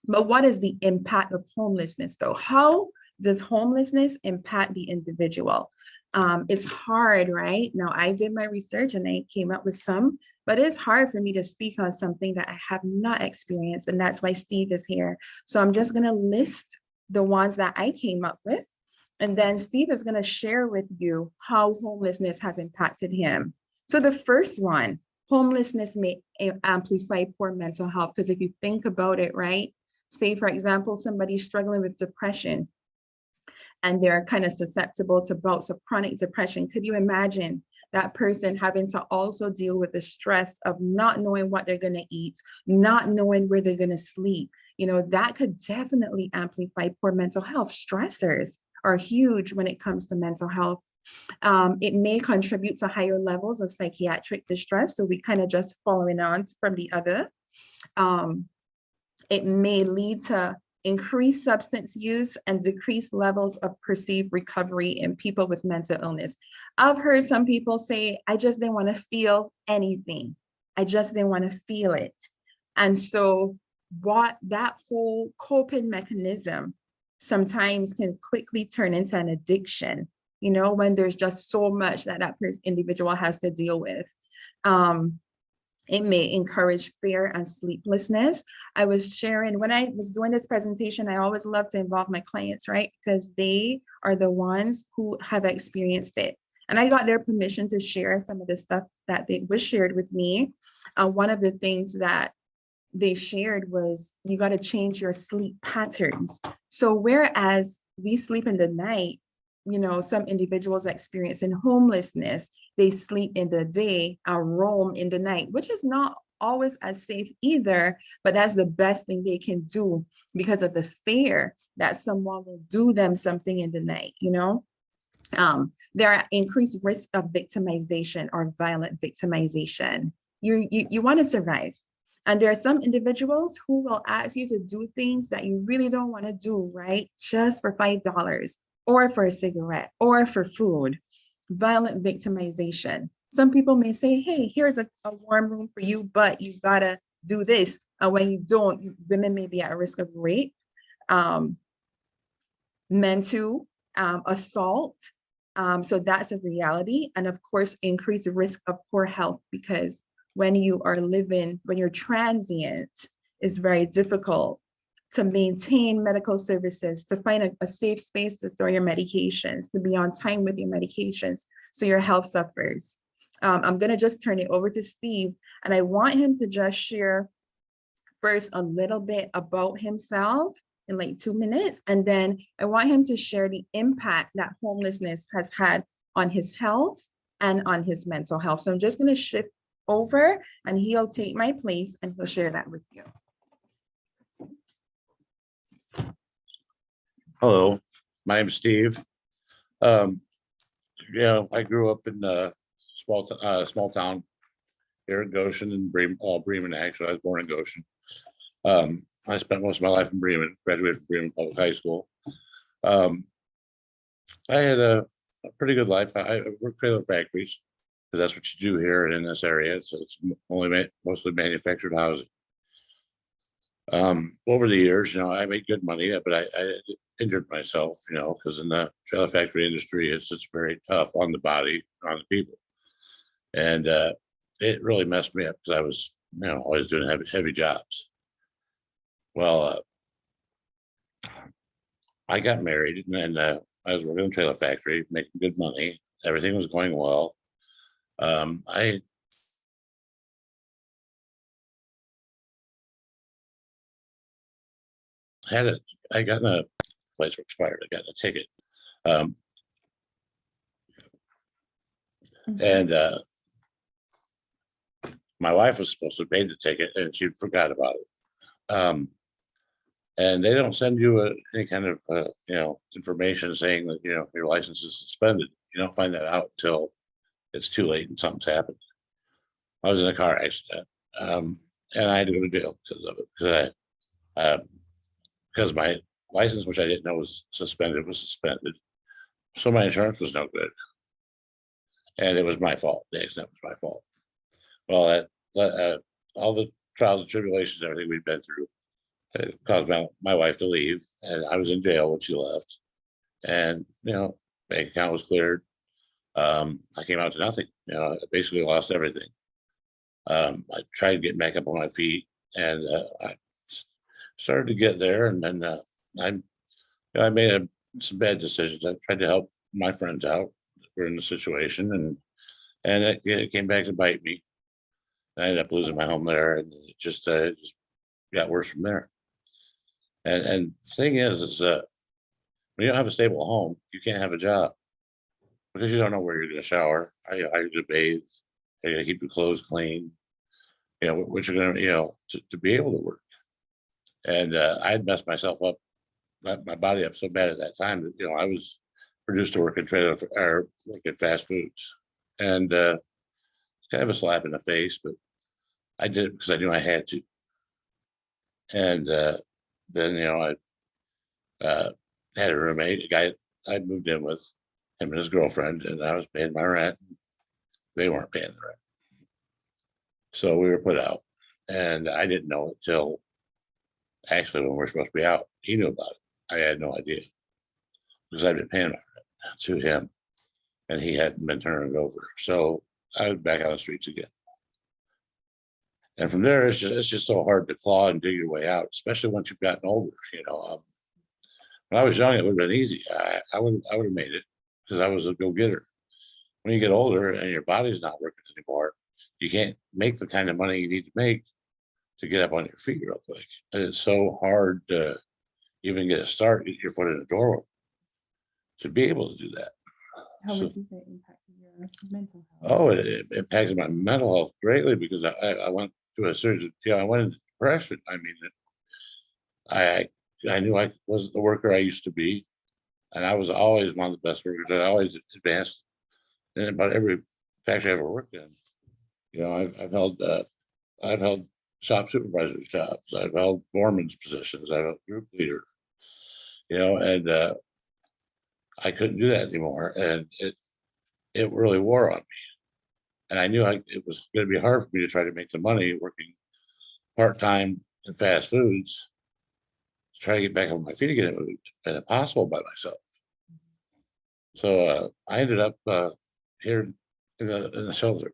But what is the impact of homelessness, though? How does homelessness impact the individual? It's hard, right? Now, I did my research and I came up with some, but it's hard for me to speak on something that I have not experienced. And that's why Steve is here. So I'm just going to list the ones that I came up with. And then Steve is going to share with you how homelessness has impacted him. So the first one, homelessness may amplify poor mental health. Because if you think about it, right? Say, for example, somebody struggling with depression and they're kind of susceptible to bouts of chronic depression. Could you imagine that person having to also deal with the stress of not knowing what they're going to eat, not knowing where they're going to sleep? You know, that could definitely amplify poor mental health. Stressors are huge when it comes to mental health. It may contribute to higher levels of psychiatric distress. So we kind of just following on from the other. It may lead to increased substance use and decreased levels of perceived recovery in people with mental illness. I've heard some people say, I just didn't want to feel anything. I just didn't want to feel it. And so what that whole coping mechanism sometimes can quickly turn into an addiction, you know, when there's just so much that individual has to deal with. It may encourage fear and sleeplessness. I was sharing, when I was doing this presentation, I always love to involve my clients, right? Because they are the ones who have experienced it. And I got their permission to share some of the stuff that was shared with me. One of the things that they shared was, you got to change your sleep patterns. So whereas we sleep in the night, you know, some individuals experiencing homelessness, they sleep in the day and roam in the night, which is not always as safe either, but that's the best thing they can do because of the fear that someone will do them something in the night, you know? There are increased risk of victimization or violent victimization. You want to survive. And there are some individuals who will ask you to do things that you really don't want to do, right? Just for $5 or for a cigarette or for food. Violent victimization. Some people may say, hey, here's a warm room for you, but you gotta do this. And when you don't, women may be at risk of rape, mental assault. So that's a reality. And of course, increased risk of poor health, because when you are living, when you're transient, it's very difficult to maintain medical services, to find a safe space to store your medications, to be on time with your medications, so your health suffers. I'm gonna just turn it over to Steve, and I want him to just share first a little bit about himself in like 2 minutes, and then I want him to share the impact that homelessness has had on his health and on his mental health. So I'm just gonna shift over and he'll take my place and he'll share that with you. Hello, my name's Steve. Yeah, I grew up in a small town here in Goshen and Bremen. Actually, I was born in Goshen. I spent most of my life in Bremen. Graduated from Bremen Public High School. I had a pretty good life. I worked trailer factories because that's what you do here in this area. It's mostly manufactured housing. Over the years, you know, I made good money, but I injured myself, you know, because in the trailer factory industry, it's very tough on the body, on the people. And it really messed me up because I was, you know, always doing heavy jobs. Well, I got married and I was working in the trailer factory, making good money. Everything was going well. I got in a place where expired. I got a ticket. And my wife was supposed to pay the ticket and she forgot about it. And they don't send you any kind of you know, information saying that, you know, your license is suspended. You don't find that out until it's too late and something's happened. I was in a car accident, and I had to go to jail because of it, because my license, which I didn't know was suspended, so my insurance was no good, and it was my fault. The accident was my fault. Well, all the trials and tribulations, everything we've been through, It caused my wife to leave, and I was in jail when she left. And bank account was cleared. I came out to nothing. I basically lost everything. I tried getting back up on my feet, and I started to get there. And then I made some bad decisions. I tried to help my friends out that were in the situation, and it came back to bite me. I ended up losing my home there, and it just got worse from there. And the thing is when you don't have a stable home, you can't have a job because you don't know where you're going to shower, how you're going to bathe, how you're going to keep your clothes clean, what you're going to be able to work. And I had messed myself up, my body up so bad at that time that I was produced to work in trailer or work at fast foods, and it's kind of a slap in the face, but I did it because I knew I had to. And then I had a roommate, a guy I'd moved in with, him and his girlfriend, and I was paying my rent. They weren't paying the rent, so we were put out. And I didn't know it till actually when we were supposed to be out. He knew about it. I had no idea because I'd been paying my rent to him, and he hadn't been turning it over. So I was back on the streets again. And from there, it's just so hard to claw and dig your way out, especially once you've gotten older. When I was young, it would have been easy. I would have made it because I was a go-getter. When you get older and your body's not working anymore, you can't make the kind of money you need to make to get up on your feet real quick. And it's so hard to even get a start, get your foot in the door to be able to do that. How would you say it impacted your mental health? Oh, it impacted my mental health greatly because I went through a series of, I went into depression. I mean, I knew I wasn't the worker I used to be, and I was always one of the best workers. I always advanced in about every factory I ever worked in. I've held shop supervisor jobs. I've held foreman's positions. I've held group leader. And I couldn't do that anymore, and it really wore on me. And I knew it was going to be hard for me to try to make the money working part-time in fast foods. To try to get back on my feet again, it would have been impossible by myself. So I ended up here in the shelter,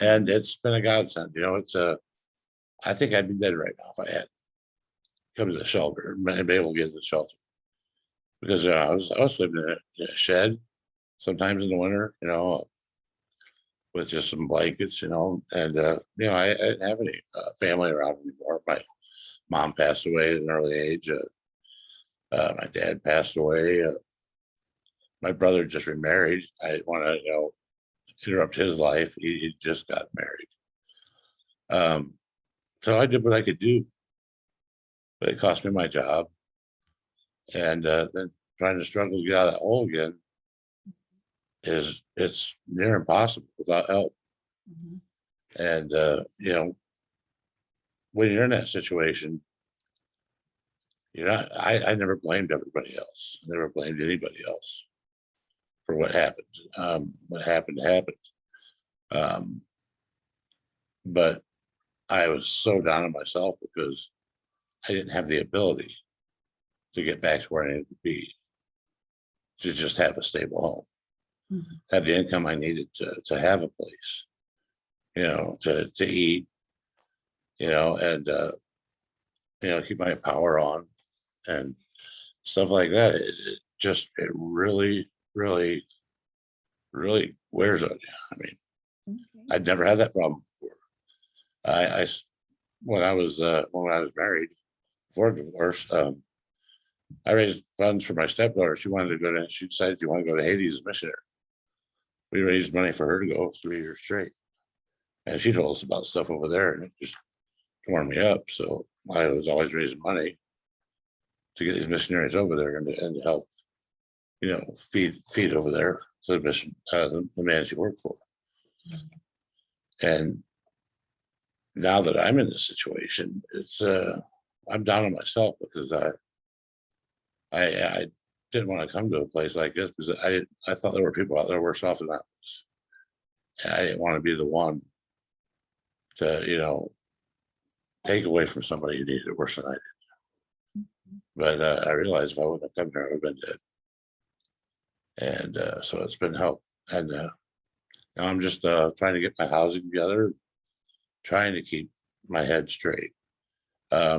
and it's been a godsend. I think I'd be dead right now if I had come to the shelter and be able to get to the shelter, because I was living in a shed sometimes in the winter, with just some blankets, and I didn't have any family around anymore. My mom passed away at an early age. My dad passed away. My brother just remarried. I didn't want to, interrupt his life. He just got married. So I did what I could do, but it cost me my job. And then trying to struggle to get out of that hole again it's near impossible without help. Mm-hmm. And when you're in that situation, I never blamed everybody else. I never blamed anybody else for what happened. What happened happened. But I was so down on myself because I didn't have the ability to get back to where I needed to be, to just have a stable home, mm-hmm. have the income I needed to have a place, to eat, and keep my power on and stuff like that. It really, really, really wears on you. I mean, okay. I'd never had that problem before. When I was married before divorce, I raised funds for my stepdaughter. She decided she wanted to go to Haiti as a missionary. We raised money for her to go 3 years straight. And she told us about stuff over there, and it just tore me up. So I was always raising money to get these missionaries over there and to help, feed over there to the mission, the man she worked for. Mm-hmm. And now that I'm in this situation, it's I'm down on myself because I didn't want to come to a place like this because I thought there were people out there worse off than I was, and I didn't want to be the one to take away from somebody who needed it worse than I did. But I realized if I wouldn't have come here, I would have been dead. And so it's been help. And now I'm just trying to get my housing together, trying to keep my head straight. I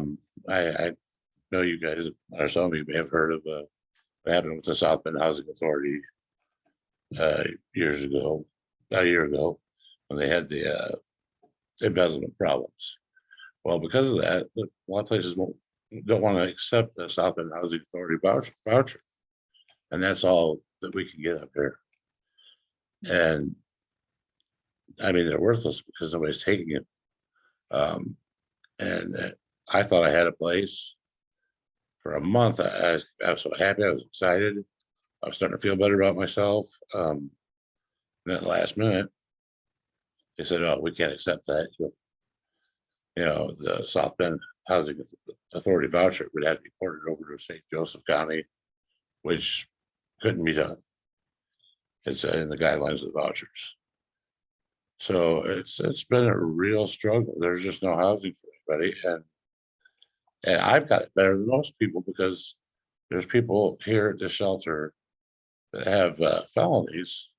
know you guys, or some of you may have heard of what happened with the South Bend Housing Authority years ago, about a year ago, when they had the embezzlement problems. Well, because of that, a lot of places don't want to accept the South Bend Housing Authority voucher. And that's all that we can get up here. And I mean, they're worthless because nobody's taking it. And I thought I had a place for a month. I was so happy. I was excited. I was starting to feel better about myself. And then last minute, they said, "Oh, we can't accept that. You know, the South Bend Housing Authority voucher would have to be ported over to St. Joseph County, which couldn't be done. It's in the guidelines of the vouchers." So it's been a real struggle. There's just no housing for anybody, and I've got it better than most people because there's people here at the shelter that have felonies,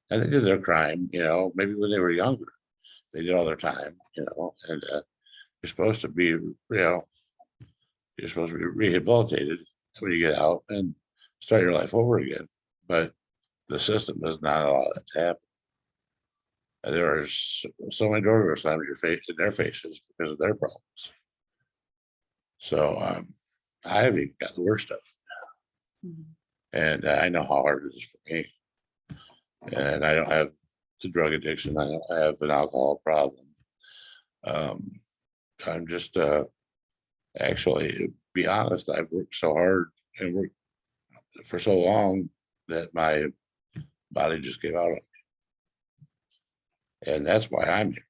and they did their crime, you know, maybe when they were younger, they did all their time, you know, and you're supposed to be, you know, you're supposed to be rehabilitated when you get out and start your life over again. But the system does not allow that to happen. And there are so many doors slammed in their faces because of their problems. So I haven't even got the worst of it. And I know how hard it is for me. And I don't have the drug addiction. I don't have an alcohol problem. I'm just actually, to be honest, I've worked so hard and worked for so long that my body just gave out on me. And that's why I'm here.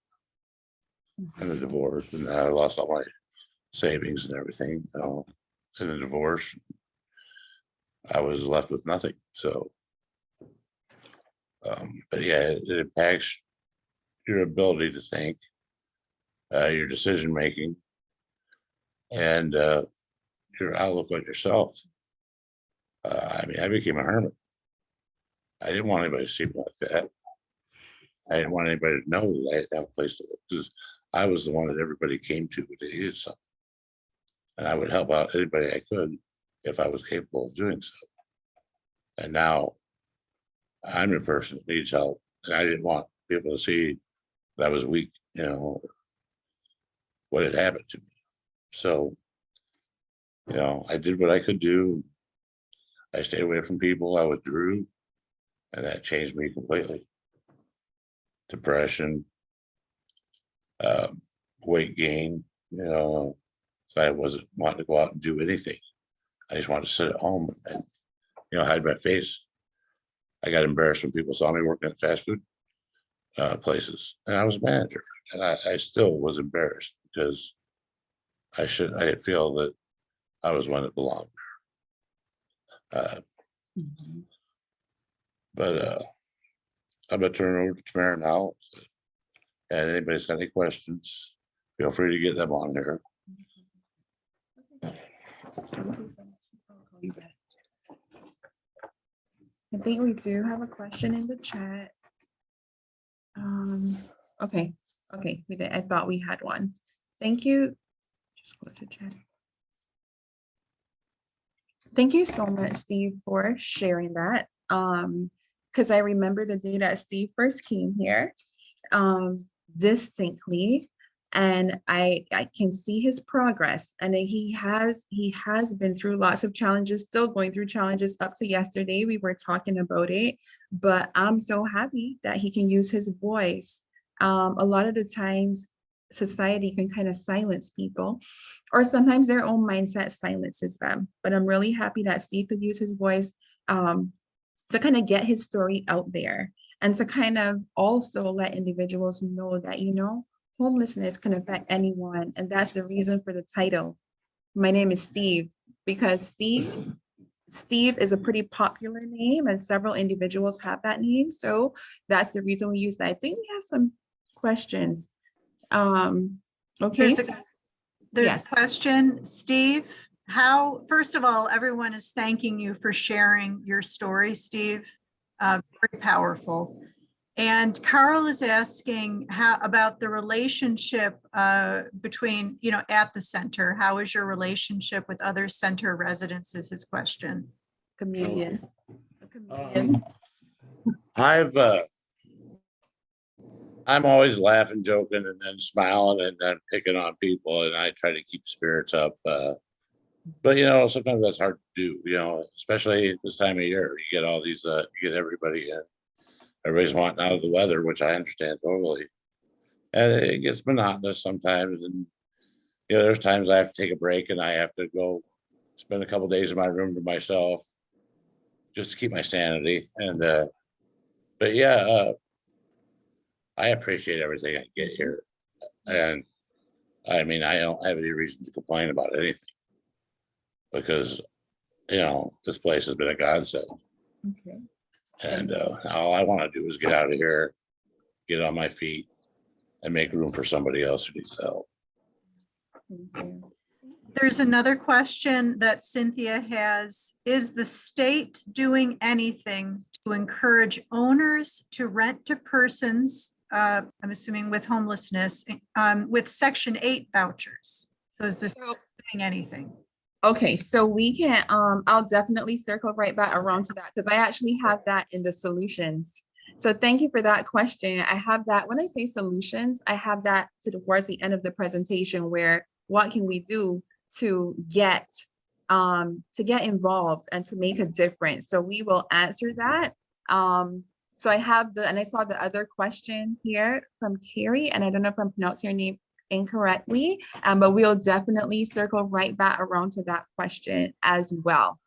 And the divorce, and I lost all my savings and everything. You know, in the divorce, I was left with nothing. So, but yeah, it impacts your ability to think, your decision making, and your outlook on yourself. I mean, I became a hermit. I didn't want anybody to see me like that. I didn't want anybody to know that I had to have a place to live because I was the one that everybody came to when they needed something. And I would help out anybody I could if I was capable of doing so. And now I'm the person that needs help. And I didn't want people to see that I was weak, you know, what had happened to me. So, you know, I did what I could do. I stayed away from people. I withdrew, and that changed me completely. Depression, weight gain, you know, so I wasn't wanting to go out and do anything. I just wanted to sit at home and, you know, hide my face. I got embarrassed when people saw me working at fast food places, and I was a manager, and I still was embarrassed because I didn't feel that I was one that belonged. But I'm gonna turn it over to Tamara now. And anybody's got any questions, feel free to get them on there. I think we do have a question in the chat. Okay, we did. I thought we had one. Thank you. Just close the chat. Thank you so much, Steve, for sharing that. Because I remember the day that Steve first came here distinctly, and I can see his progress, and he has been through lots of challenges, still going through challenges up to yesterday. We were talking about it, but I'm so happy that he can use his voice. A lot of the times society can kind of silence people, or sometimes their own mindset silences them. But I'm really happy that Steve could use his voice to kind of get his story out there, and to kind of also let individuals know that, you know, homelessness can affect anyone. And that's the reason for the title. My name is Steve, because Steve is a pretty popular name, and several individuals have that name. So that's the reason we use that. I think we have some questions. Okay. There's a question, Steve. first of all, everyone is thanking you for sharing your story, Steve. Very powerful. And Carl is asking about the relationship between, at the center. How is your relationship with other center residents is his question. Comedian. A comedian. I'm always laughing, joking, and then smiling and then picking on people, and I try to keep spirits up. But sometimes that's hard to do, especially this time of year. You get all these, you get everybody in. Everybody's wanting out of the weather, which I understand totally. And it gets monotonous sometimes. And, there's times I have to take a break and I have to go spend a couple days in my room to myself just to keep my sanity. And, but yeah, I appreciate everything I get here. And I mean, I don't have any reason to complain about anything because, this place has been a godsend. Okay. And all I want to do is get out of here, get on my feet, and make room for somebody else who needs help. Thank you. There's another question that Cynthia has. Is the state doing anything to encourage owners to rent to persons, I'm assuming with homelessness, with Section 8 vouchers? So is this doing anything? Okay, so we can, I'll definitely circle right back around to that because I actually have that in the solutions. So thank you for that question. I have that, when I say solutions, I have that towards the end of the presentation where what can we do to get involved and to make a difference. So we will answer that. So I have and I saw the other question here from Terry, and I don't know if I'm pronouncing your name incorrectly, but we'll definitely circle right back around to that question as well.